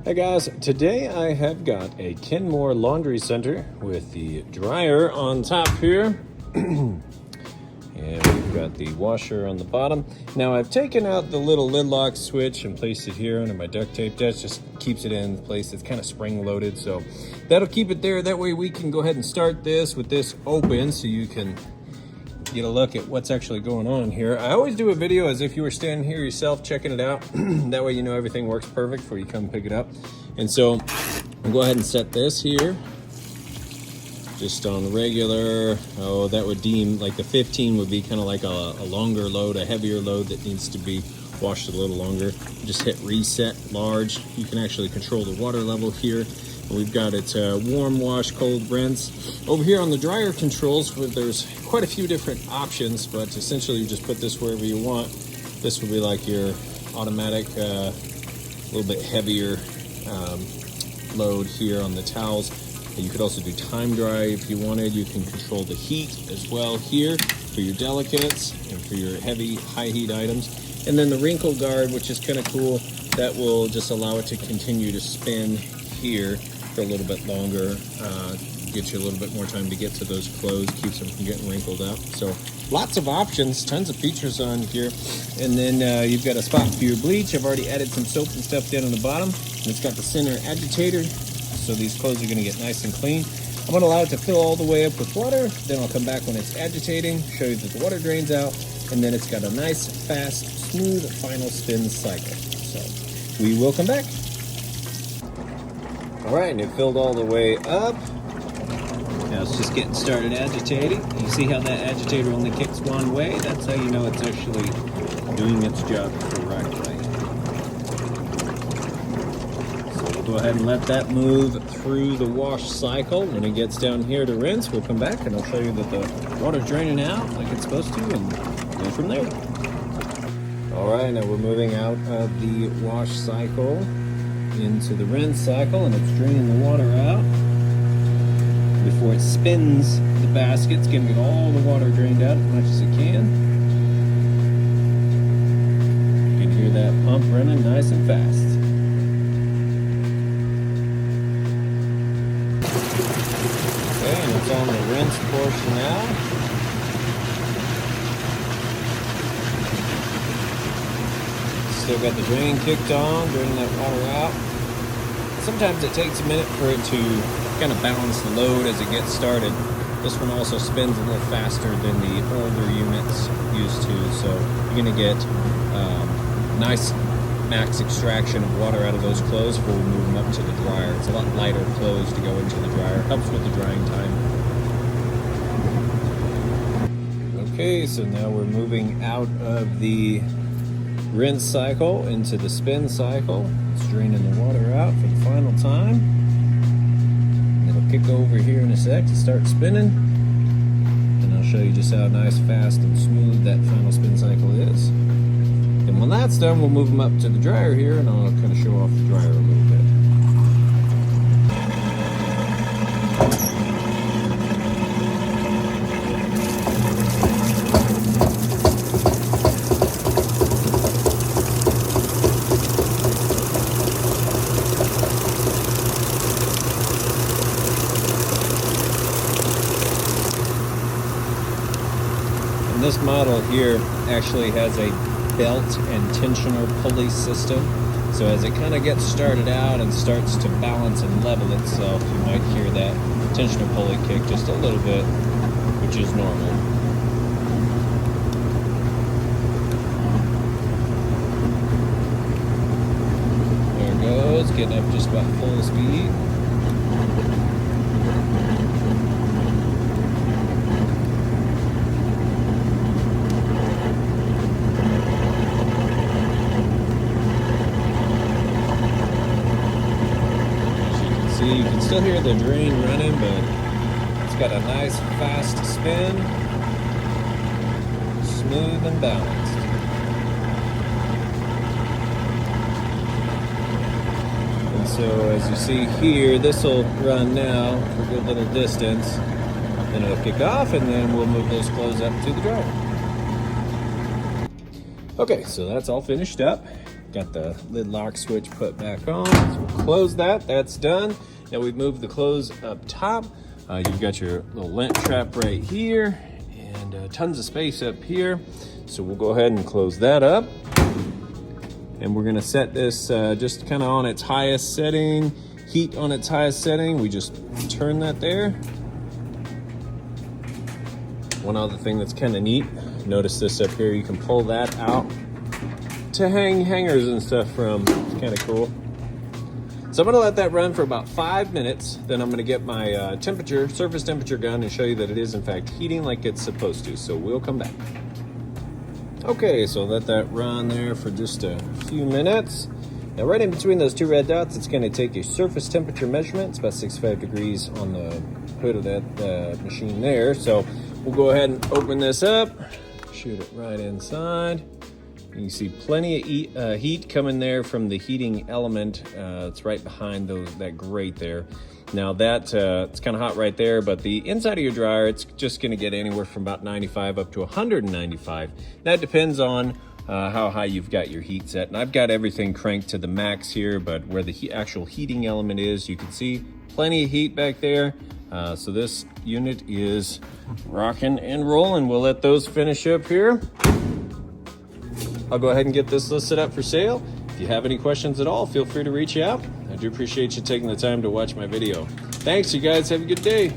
Hey guys, today I have got a Kenmore laundry center with the dryer on top here. And we've got the washer on the bottom. Now I've taken out the little lid lock switch and placed it here under my duct tape. That just keeps it in place. It's kind of spring loaded, so that'll keep it there. That way we can go ahead and start this with this open so you can get a look at what's actually going on here. I always do a video as if you were standing here yourself checking it out. That way you know everything works perfect before you come pick it up. And so I'll go ahead and set this here just on regular. Oh, that would deem like the 15 would be kind of like a longer load, a heavier load that needs to be washed a little longer. Just hit reset large. You can actually control the water level here. We've got it warm wash, cold rinse. Over here on the dryer controls, there's quite a few different options, but essentially you just put this wherever you want. This would be like your automatic, a little bit heavier load here on the towels. You could also do time dry if you wanted. You can control the heat as well here for your delicates and for your heavy, high heat items. And then the wrinkle guard, which is kind of cool, that will just allow it to continue to spin here for a little bit longer, get you a little bit more time to get to those clothes, keeps them from getting wrinkled up. So lots of options, tons of features on here. And then you've got a spot for your bleach. I've already added some soap and stuff down on the bottom. And it's got the center agitator, so these clothes are gonna get nice and clean. I'm gonna allow it to fill all the way up with water, then I'll come back when it's agitating, show you that the water drains out, and then it's got a nice, fast, smooth final spin cycle. So we will come back. All right, and it filled all the way up. Now it's just getting started agitating. You see how that agitator only kicks one way? That's how you know it's actually doing its job correctly. So we'll go ahead and let that move through the wash cycle. When it gets down here to rinse, we'll come back and I'll show you that the water's draining out like it's supposed to and go from there. All right, now we're moving out of the wash cycle into the rinse cycle, and it's draining the water out. Before it spins the basket, it's getting all the water drained out as much as it can. You can hear that pump running nice and fast. Okay, and it's on the rinse portion now. Still got the drain kicked on, draining that water out. Sometimes it takes a minute for it to kind of balance the load as it gets started. This one also spins a little faster than the older units used to, so you're going to get nice max extraction of water out of those clothes before we move them up to the dryer. It's a lot lighter clothes to go into the dryer. Helps with the drying time. Okay, so now we're moving out of the rinse cycle into the spin cycle. It's draining the water out for the final time. It'll kick over here in a sec to start spinning, and I'll show you just how nice, fast, and smooth that final spin cycle is. And when that's done, we'll move them up to the dryer here, and I'll kind of show off the dryer a little bit. This model here actually has a belt and tensioner pulley system. So as it kind of gets started out and starts to balance and level itself, you might hear that tensioner pulley kick just a little bit, which is normal. There it goes, getting up just about full speed. You can still hear the drain running, but it's got a nice fast spin, smooth and balanced. And so as you see here, this will run now for a good little distance, then it'll kick off, and then we'll move those clothes up to the dryer. Okay, so that's all finished up. Got the lid lock switch put back on. So we'll close that. That's done. Now we've moved the clothes up top. You've got your little lint trap right here and tons of space up here. So we'll go ahead and close that up. And we're gonna set this just kind of on its highest setting, heat on its highest setting. We just turn that there. One other thing that's kind of neat, notice this up here, you can pull that out to hang hangers and stuff from. It's kind of cool. So I'm gonna let that run for about 5 minutes. Then I'm gonna get my surface temperature gun and show you that it is in fact heating like it's supposed to. So we'll come back. Okay, so let that run there for just a few minutes. Now right in between those two red dots, it's gonna take a surface temperature measurement. It's about 65 degrees on the hood of that machine there. So we'll go ahead and open this up, shoot it right inside. You can see plenty of heat coming there from the heating element. It's right behind that grate there. Now that it's kind of hot right there, but the inside of your dryer, it's just gonna get anywhere from about 95 up to 195. That depends on how high you've got your heat set. And I've got everything cranked to the max here, but where the actual heating element is, you can see plenty of heat back there. So this unit is rocking and rolling. We'll let those finish up here. I'll go ahead and get this listed up for sale. If you have any questions at all, feel free to reach out. I do appreciate you taking the time to watch my video. Thanks, you guys. Have a good day.